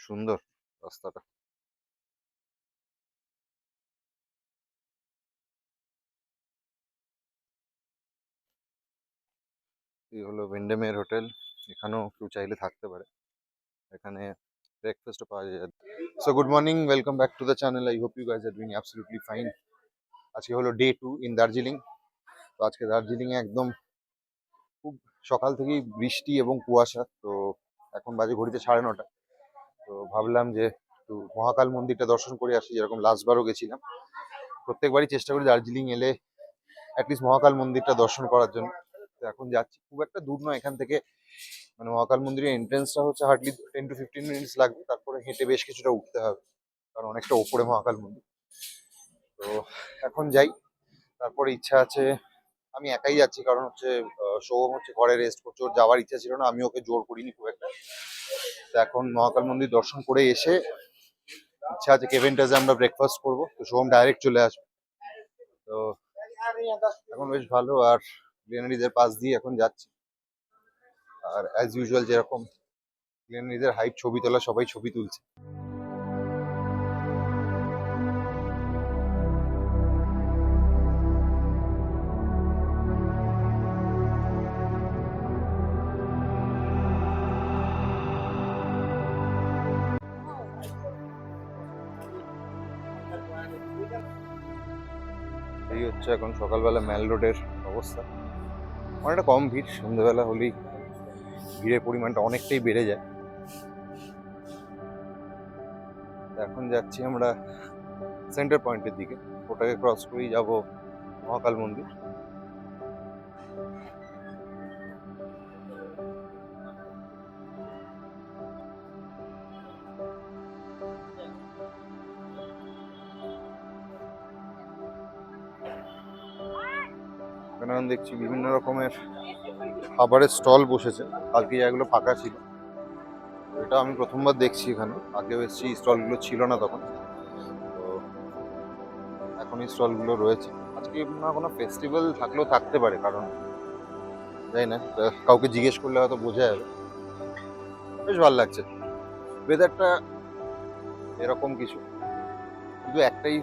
সুন্দর রাস্তাটা। এই হলো ভেন্ডেমের হোটেল। এখানেও কেউ চাইলে থাকতে পারে। এখানে ব্রেকফাস্টও পাওয়া যায়। So good morning, welcome back to the channel. I hope you guys are doing absolutely fine. আজকে হলো ডে 2 ইন দার্জিলিং। তো আজকে দার্জিলিংয়ে একদম খুব সকাল থেকেই বৃষ্টি এবং কুয়াশা। তো এখন বাজে ঘড়িতে 9:30। তো ভাবলাম যে একটু মহাকাল মন্দিরটা দর্শন করে আসি, যেরকম লাস্টবারও গেছিলাম। প্রত্যেকবারই চেষ্টা করি দার্জিলিং এলে অ্যাটলিস্ট মহাকাল মন্দিরটা দর্শন করার জন্য। তো এখন যাচ্ছি, খুব একটা দূর নয় এখান থেকে। মানে মহাকাল মন্দিরের এন্ট্রেন্সটা হচ্ছে হার্ডলি 10 to 15 মিনিটস লাগবে, তারপরে হেঁটে বেশ কিছুটা উঠতে হবে, কারণ অনেকটা ওপরে মহাকাল মন্দির। তো এখন যাই। তারপরে ইচ্ছা আছে, আমি একাই যাচ্ছি কারণ হচ্ছে সোহম হচ্ছে ঘরে রেস্ট করছে, ওর যাওয়ার ইচ্ছা ছিল না, আমি ওকে জোর করিনি খুব একটা। তো এখন মহাকাল মন্দির দর্শন করে এসে ইচ্ছা আছে কেভেন্টাসে আমরা ব্রেকফাস্ট করবো। তো সোহম ডাইরেক্ট চলে আসবে। তো এখন বেশ ভালো। আর গ্লেনারিজের পাশ দিয়ে এখন যাচ্ছি। আর অ্যাজ ইউজুয়াল যেরকম গ্লেনারিজের হাইট ছবি তোলা, সবাই ছবি তুলছে। এই হচ্ছে এখন সকালবেলা ম্যাল রোডের অবস্থা। অনেকটা কম ভিড়, সন্ধ্যেবেলা হলেই ভিড়ের পরিমাণটা অনেকটাই বেড়ে যায়। এখন যাচ্ছি আমরা সেন্টার পয়েন্টের দিকে, ওটাকে ক্রস করেই যাব মহাকাল মন্দির। এখানে আমি দেখছি বিভিন্ন রকমের খাবারের স্টল বসেছে। কালকে জায়গাগুলো ফাঁকা ছিল, এটা আমি প্রথমবার দেখছি। এখানে আগেও এসেছি, স্টলগুলো ছিল না তখন। তো এখন এই স্টলগুলো রয়েছে। আজকে না কোনো ফেস্টিভ্যাল থাকলেও থাকতে পারে, কারণ জানি না, কাউকে জিজ্ঞেস করলে হয়তো বোঝা যাবে। বেশ ভালো লাগছে ওয়েদারটা, এরকম কিছু। কিন্তু একটাই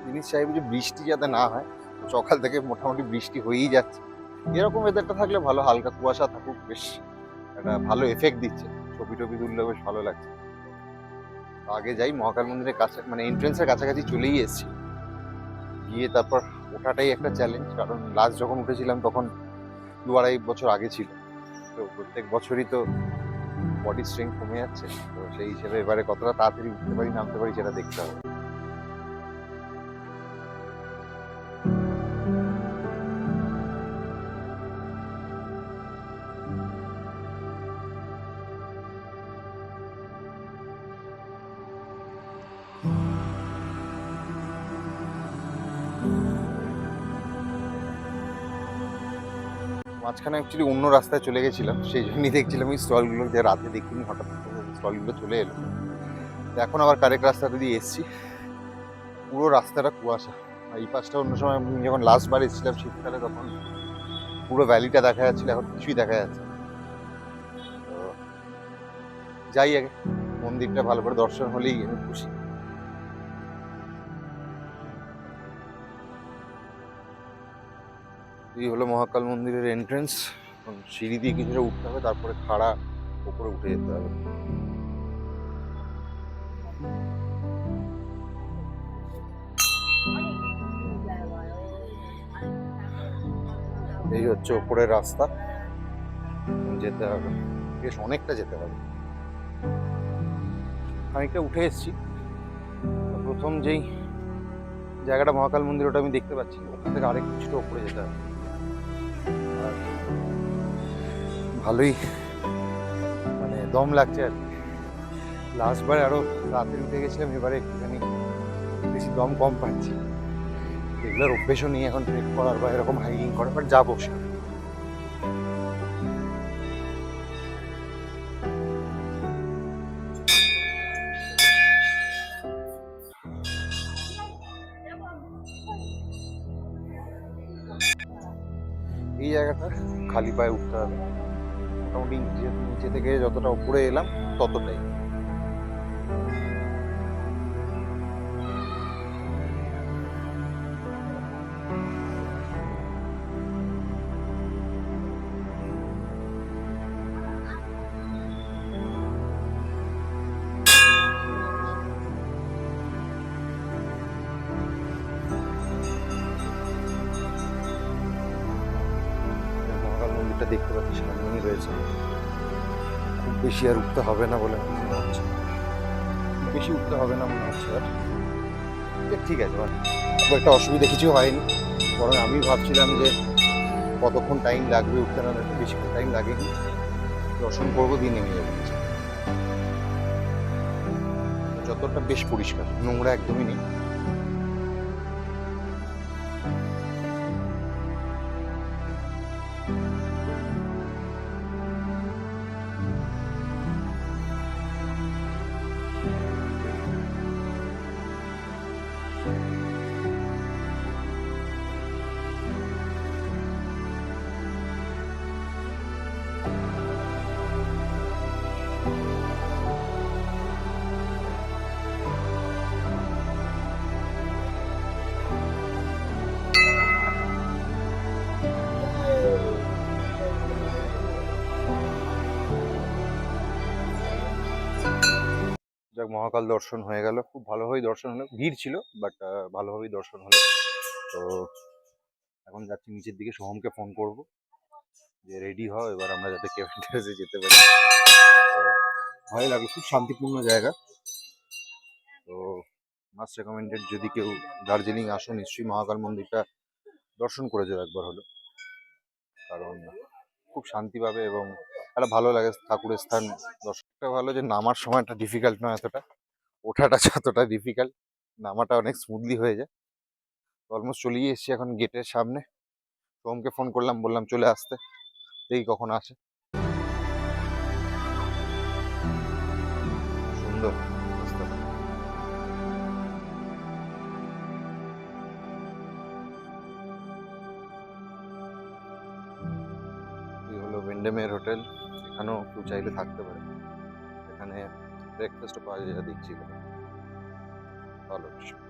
জিনিস চাইবো, যে বৃষ্টি যাতে না হয়। সকাল থেকে মোটামুটি বৃষ্টি হয়েই যাচ্ছে। এরকম ওয়েদারটা থাকলে ভালো, হালকা কুয়াশা থাকুক, বেশ একটা ভালো এফেক্ট দিচ্ছে। ছবি টবি তুললেও বেশ ভালো লাগছে। আগে যাই, মহাকাল মন্দিরের কাছে মানে এন্ট্রেন্সের কাছাকাছি চলেই এসেছি। গিয়ে তারপর ওঠাটাই একটা চ্যালেঞ্জ, কারণ লাস্ট যখন উঠেছিলাম তখন 2-2.5 বছর আগে ছিল। তো প্রত্যেক বছরই তো বডি স্ট্রেংথ কমে যাচ্ছে। তো সেই হিসেবে এবারে কতটা তাড়াতাড়ি উঠতে পারি, নামতে পারি, সেটা দেখতে হবে। মাঝখানে অ্যাকচুয়ালি অন্য রাস্তায় চলে গেছিলাম, সেই জন্যই দেখছিলাম এই স্টলগুলো, যে রাতে দেখিনি, হঠাৎ স্টলগুলো চলে এলো। এখন আবার কারেক্ট রাস্তাটা দিয়ে এসেছি। পুরো রাস্তাটা কুয়াশা। আর এই পাশটা অন্য সময় আমি যখন লাস্ট বার এসেছিলাম শীতকালে, তখন পুরো ভ্যালিটা দেখা যাচ্ছিল, এখন কিছুই দেখা যাচ্ছে না। তো যাই আগে, মন্দিরটা ভালো করে দর্শন হলেই আমি খুশি। এই হলো মহাকাল মন্দিরের এন্ট্রেন্স। সিঁড়ি দিয়ে কিছুটা উঠতে হবে, তারপরে খাড়া উপরে উঠে যেতে হবে। এই হচ্ছে ওপরের রাস্তা, যেতে হবে, বেশ অনেকটা যেতে হবে। খানিকটা উঠে এসেছি। প্রথম যেই জায়গাটা মহাকাল মন্দির, ওটা আমি দেখতে পাচ্ছি, ওখান থেকে আরেক কিছুটা উপরে যেতে হবে। আর ভালোই মানে দম লাগছে আর কি। লাস্টবারে আরো রাতে উঠে গেছিলাম, এবারে একটুখানি বেশি দম কম পাচ্ছি। এগুলোর অভ্যেসও নেই এখন ট্রেক করার বা এরকম হাইকিং করার, বাট যাবো। এই জায়গাটা খালি পায়ে উঠতে হবে, মোটামুটি নিচে থেকে যতটা উপরে এলাম ততটাই। মহাকাল মন্দিরটা দেখতে পাচ্ছি সামনেই রয়েছে। খুব বেশি আর উঠতে হবে না বলে আমার মনে হচ্ছে, খুব বেশি উঠতে হবে না মনে হচ্ছে আর। ঠিক আছে, মানে খুব একটা অসুবিধা কিছু হয়নি। বরং আমি ভাবছিলাম যে কতক্ষণ টাইম লাগবে উঠতে, না একটু বেশিক্ষণ টাইম লাগেনি। দর্শন করবো দিয়ে নেমে যাবো। যতটা বেশ পরিষ্কার, নোংরা একদমই নেই। যাক, মহাকাল দর্শন হয়ে গেল, খুব ভালোভাবেই দর্শন হলো। ভিড় ছিল বাট ভালোভাবেই দর্শন হলো। তো এখন যাচ্ছি নিচের দিকে, সোহমকে ফোন করব যে রেডি হও, এবার আমরা যাতে কেভেন টেরেসে যেতে পারি। ভালো লাগলো, খুব শান্তিপূর্ণ জায়গা। তো মাস্ট রেকমেন্ডেড, যদি কেউ দার্জিলিং আসো নিশ্চয়ই মহাকাল মন্দিরটা দর্শন করে যাও একবার হলো। কারণ খুব শান্তি পাবে এবং একটা ভালো লাগে ঠাকুরের স্থান। দর্শনটা ভালো যে নামার সময়টা ডিফিকাল্ট নয় এতটা, ওঠাটা যতটা ডিফিকাল্ট, নামাটা অনেক স্মুথলি হয়ে যায়। অলমোস্ট চলেই এসেছি এখন গেটের সামনে। সোমকে ফোন করলাম, বললাম চলে আসতে, দেখি কখন আসে। সুন্দর রাস্তাটা। এই হলো ভেন্ডেমের হোটেল। এখানেও কেউ চাইলে থাকতে পারে। এখানে ব্রেকফাস্টও পাওয়া যায় যা দেখছি। ভালো বিষয়।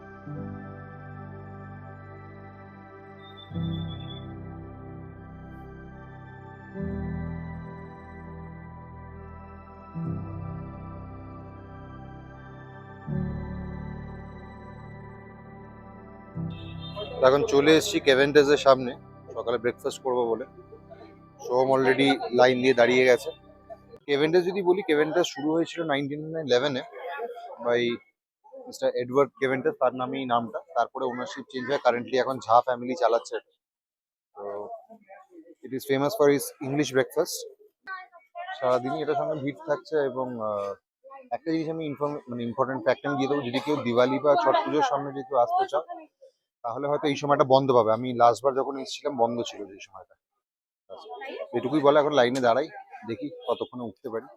এখন চলে এসেছি কেভেন্টেজের সামনে, সকালে ব্রেকফাস্ট করবো বলে। সোম অলরেডি লাইন দিয়ে দাঁড়িয়ে গেছে। কেভেন্টেজ যদি বলি, কেভেন্টেজ শুরু হয়েছিল 1911-এ বাই মিস্টার এডওয়ার্ড কেভেন্টেজ, তার নামেই নামটা। তারপরে ওনারশিপ চেঞ্জ হয়, কারেন্টলি এখন ঝা ফ্যামিলি চালাচ্ছে। তো it is famous for is English breakfast. সারাদিনই এটার সঙ্গে ভিড় থাকছে। এবং একটা জিনিস আমি ইম্পর্টেন্ট ফ্যাক্ট আমি দিয়ে দেবো, যদি কেউ দিওয়ালি বা ছট পুজোর সামনে যদি কেউ আসতে চাও, তাহলে হয়তো এই সময়টা বন্ধ পাবে। আমি লাস্টবার যখন এসেছিলাম বন্ধ ছিল সেই সময়টা। এটুকুই বলে, এখন লাইনে দাঁড়াই, দেখি কতক্ষণে উঠতে পারি।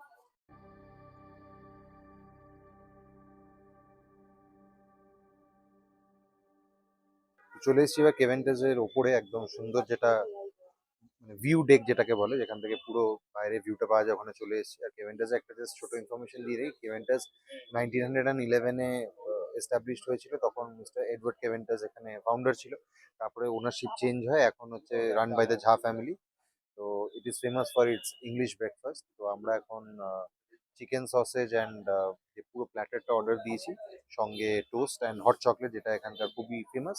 চলে এসেছি এবার কেভেন্টেজের ওপরে, একদম সুন্দর যেটা মানে ভিউ ডেক যেটাকে বলে, যেখান থেকে পুরো বাইরে ভিউটা পাওয়া যায়, ওখানে চলে এসেছি। আর কেভেন্টাজে একটা জাস্ট ছোট ইনফরমেশন দিয়ে দিই, কেভেন্টাজ 1911-এ এস্টাবলিশড হয়েছিল। তখন মিস্টার এডওয়ার্ড কেভেন্টাজ এখানে ফাউন্ডার ছিল। তারপরে ওনারশিপ চেঞ্জ হয়, এখন হচ্ছে run by the Jha family. তো it is famous for its English breakfast. তো আমরা এখন চিকেন সসেজ অ্যান্ড যে পুরো প্ল্যাটারটা অর্ডার দিয়েছি, সঙ্গে টোস্ট অ্যান্ড হট চকলেট, যেটা এখানকার খুবই ফেমাস।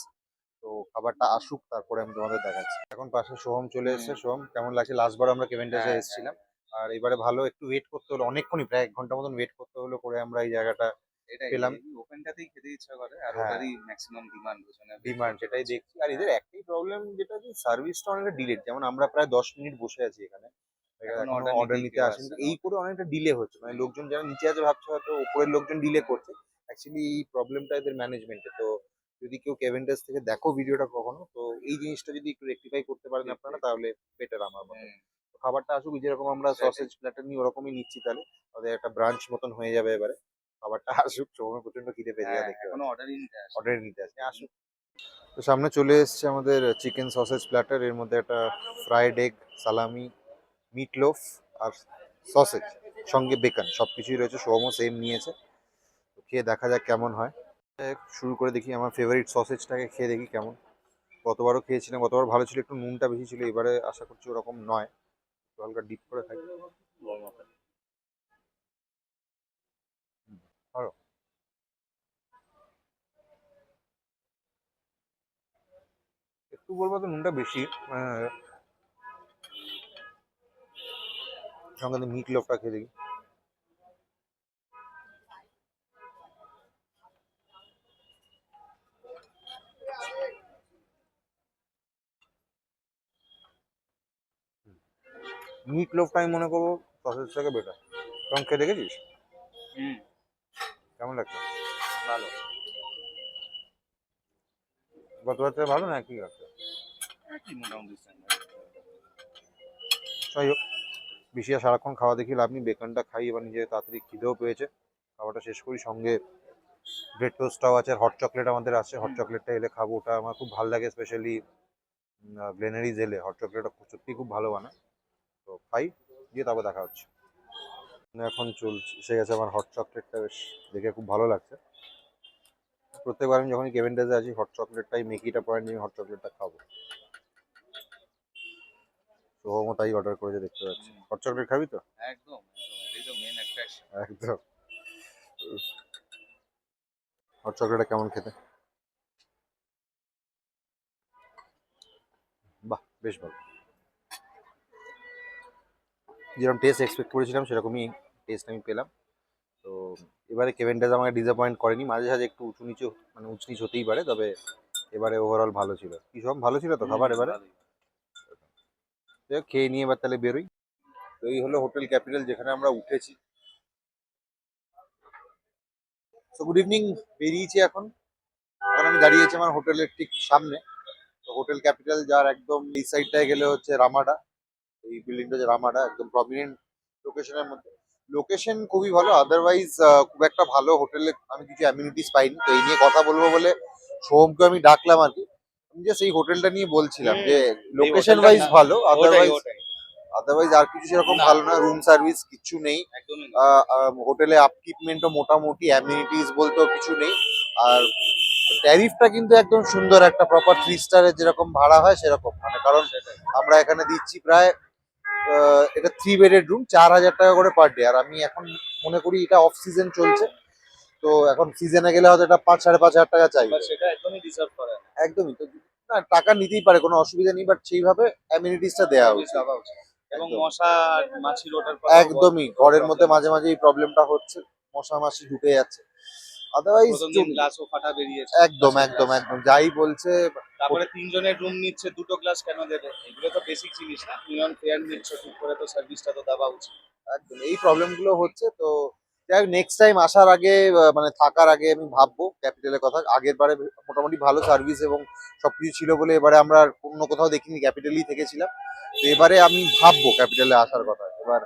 তো খাবারটা আসুক, তারপরে আমি তোমাদের দেখাচ্ছি। এখন পাশে সোহম চলে এসেছে। সোহম, কেমন লাগছে? লাস্টবার আমরা কেভেন্টাসে এসেছিলাম, আর এবারে ভালো একটু ওয়েট করতে হলো, অনেকক্ষণই, প্রায় 1 ঘন্টা মতন ওয়েট করতে হলো, করে আমরা এই জায়গাটা পেলাম। ওখানটাতেই খেতে ইচ্ছা করে, আর হ্যাঁ, ওটারই ম্যাক্সিমাম ডিমান্ড ওখানে। ডিমান্ড সেটাই দেখছি। আর এদের একটাই প্রবলেম, যেটা যে সার্ভিসটা অনেকটা ডিলেড। যেমন আমরা প্রায় 10 মিনিট বসে আছি এখানে, এখনো এখনো order অর্ডার নিতেই নিতে কেউ আসেনি। আসছে তো না। এই করে অনেকটা ডিলে হচ্ছে, মানে লোকজন যারা নিচে আছে ভাবছে হয়তো উপরের লোকজন ডিলে করছে। অ্যাকচুয়ালি এই প্রবলেমটা এদের ম্যানেজমেন্টে। তো যদি কেউ কেভেন্টাস থেকে দেখো ভিডিওটা কখনো, তো এই জিনিসটা যদি একটু রেক্টিফাই করতে পারেন আপনারা, তাহলে বেটার আমার মনে হয়। তো খাবারটা আসুক, যেরকম আমরা সেটাই। সসেজ প্ল্যাটার নিই ওরকমই নিচ্ছি, তাহলে আমাদের একটা ব্রাঞ্চ মতন হয়ে যাবে এবারে। খাবারটা আসুক, সময় প্রচন্ড খিদে পেয়ে হ্যাঁ, দেখতে এখনো অর্ডারই নিতে আসে। অর্ডার নিতে আসে, আসুক। তো সামনে চলে এসছে আমাদের চিকেন সসেজ প্ল্যাটার। এর মধ্যে একটা ফ্রাইড এগ, সালামি, মিট লোফ আর সসেজ, সঙ্গে বেকন, সব কিছুই রয়েছে। সোমও সেম নিয়েছে। খেয়ে দেখা যাক কেমন হয়। শুরু করে দেখি আমার ফেভারিট সসেজটাকে খেয়ে দেখি কেমন। গতবারও খেয়েছিলাম, গতবার ভালো ছিল, একটু নুনটা বেশি ছিল, এবারে আশা করছি ওরকম নয়, একটু হালকা ডিপ করে খাই। ভালো, একটু বলবো তো নুনটা বেশি। সঙ্গে মিট লোফটা খেয়ে দেখি। মিট লোফটা আমি মনে করবো সসেজ থেকে বেটার। কেমন খেয়ে দেখেছিস? কেমন লাগছে? ভালো। গতবার থেকে ভালো না কি লাগছে? একই মোটামুটি যাই হোক, বেশি আর সারাক্ষণ খাওয়া দেখি লাভ নেই, বেকনটা খাই, এবার নিজে তাড়াতাড়ি খিদেও পেয়েছে, খাওয়াটা শেষ করি। সঙ্গে ব্রেড টোস্টটাও আছে, আর হট চকলেট আমাদের আছে, হট চকলেটটা এলে খাবো, ওটা আমার খুব ভালো লাগে, স্পেশালি গ্লেনারিজ এলে হট চকলেটটা সত্যিই খুব ভালো বানায়। তো খাই, দিয়ে তারপর দেখা হচ্ছে। এখন চলছে, এসে গেছে আমার হট চকলেটটা, বেশ দেখে খুব ভালো লাগছে। প্রত্যেকবার আমি যখনই কেভেন ডেজে আছি হট চকলেটটাই মেকিটা পয়েন্ট নিয়ে হট চকলেটটা খাবো। তো তাই অর্ডার করেছে, দেখতে পাচ্ছি। হট চকলেট খাবি তো? একদম এটাই তো মেন অ্যাট্রাকশন। একদম। হট চকলেটটা কেমন খেতে? বাহ, বেশ ভালো। যেরকম টেস্ট এক্সপেক্ট করেছিলাম সেরকমই টেস্ট আমি পেলাম। তো এবারে কেভেন ডেজ আমাকে ডিসঅ্যাপয়েন্ট করেনি, মাঝে সাঝে একটু উঁচু নিচু মানে উঁচ নিচ হতেই পারে, তবে এবারে ওভারঅল ভালো ছিল। কি সব ভালো ছিল তো খাবার এবারে? খেয়ে নিয়ে এবার তাহলে বেরোই। তো এই হলো হোটেল ক্যাপিটাল, যেখানে আমরা উঠেছি। তো গুড ইভিনিং, বেরিয়েছি এখন। এখন আমি দাঁড়িয়েছি আমার হোটেলের ঠিক সামনে। তো হোটেল ক্যাপিটাল যার একদম এই সাইডটায় গেলে হচ্ছে রামাডা, এই বিল্ডিংটা যে রামাডা, একদম প্রমিনেন্ট লোকেশনের মধ্যে। লোকেশন খুবই ভালো, আদারওয়াইজ খুব একটা ভালো হোটেলে আমি কিছু অ্যামিনিটিস পাইনি। তো এই নিয়ে কথা বলবো বলে সোহমকে আমি ডাকলাম আর কি। আমি জাস্ট এই হোটেলটা নিয়ে বলছিলাম যে লোকেশন ওয়াইজ ভালো, আদারওয়াইজ আর কিছু সেরকম ভালো না। রুম সার্ভিস কিছু নেই, একদমই হোটেলে আপকিপমেন্টও মোটামুটি, অ্যামিনিটিস বলতেও কিছু নেই। আর ট্যারিফটা কিন্তু একদম সুন্দর, একটা প্রপার 3 স্টারের যেরকম ভাড়া হয় সেরকম, মানে কারণ আমরা এখানে দিচ্ছি প্রায় এটা 3 বেডের রুম, 4,000 টাকা করে পার ডে। আর আমি এখন মনে করি এটা অফ সিজন চলছে, তো এখন সিজনে গেলে হয়তো এটা 5-5,500 টাকা চাই। সেটা একদমই ডিজার্ভ করে না। একদমই। তো না, টাকা নিতেই পারে, কোনো অসুবিধা নেই, বাট সেইভাবে অ্যামিনিটিসটা দেওয়া উচিত। এবং একদম। মশা আর মাছির ওঠার একদমই, ঘরের মধ্যে মাঝে মাঝে এই প্রবলেমটা হচ্ছে, মশা মাছি ঢুকে যাচ্ছে। আদারওয়াইজ গ্লাসও ফাটা বেরিয়েছে। একদম একদম একদম যাই বলছে। তারপরে 3 জনের রুম নিচ্ছে, 2টো গ্লাস কেন দেবে? এগুলো তো বেসিক জিনিস না। তুমি অন ফেয়ার নিচ্ছ, ঠিক করে তো সার্ভিসটা তো দেওয়া উচিত। একদম এই প্রবলেম গুলো হচ্ছে। তো যাই হোক, নেক্সট টাইম আসার আগে মানে থাকার আগে আমি ভাববো ক্যাপিটালের কথা। আগের বারে মোটামুটি ভালো সার্ভিস এবং সবকিছু ছিল বলে এবারে আমরা আর অন্য কোথাও দেখিনি, ক্যাপিটালই থেকেছিলাম। তো এবারে আমি ভাববো ক্যাপিটালে আসার কথা। এবার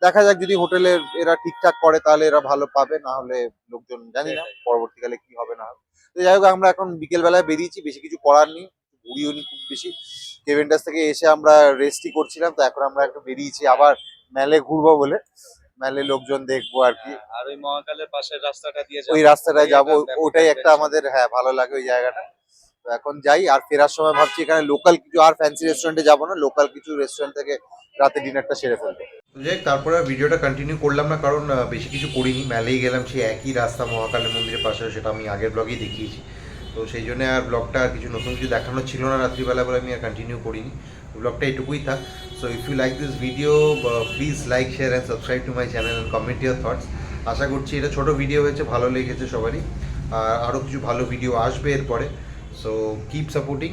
দেখা যাক, যদি হোটেলের এরা ঠিকঠাক করে তাহলে এরা ভালো পাবে, না হলে লোকজন জানি না পরবর্তীকালে কি হবে না হবে। তো যাই হোক, আমরা এখন বিকেল বেলায় বেরিয়েছি, বেশি কিছু করার নেই, ঘুরিও নি খুব বেশি। কেভেন্টাস থেকে এসে আমরা রেস্টই করছিলাম, তো এখন আমরা একটু বেরিয়েছি আবার ম্যালে ঘুরবো বলে, ম্যালে লোকজন দেখবো আর কি। আর ওই মহাকালের পাশের রাস্তাটা দিয়ে ওই রাস্তাটায় যাবো, ওটাই একটা আমাদের হ্যাঁ ভালো লাগে ওই জায়গাটা। তো এখন যাই, আর ফেরার সময় ভাবছি এখানে লোকাল কিছু, আর ফ্যান্সি রেস্টুরেন্টে যাবো না, লোকাল কিছু রেস্টুরেন্ট থেকে রাতে ডিনারটা সেরে ফেলবো। যাই, তারপরে আর ভিডিওটা কন্টিনিউ করলাম না, কারণ বেশি কিছু করিনি। ম্যালেই গেলাম, সেই একই রাস্তা মহাকালের মন্দিরের পাশে, সেটা আমি আগের ব্লগেই দেখিয়েছি। তো সেই জন্য আর ব্লগটা আর কিছু নতুন কিছু দেখানো ছিল না রাত্রিবেলা বলে আমি আর কন্টিনিউ করিনি। ব্লগটা এটুকুই থাক। So if you like this video, please like, share and subscribe to my channel and comment your thoughts. আশা করছি এটা ছোট ভিডিও হয়েছে, ভালো লেগেছে সবারই। আর আরও কিছু ভালো ভিডিও আসবে এরপরে। So keep supporting.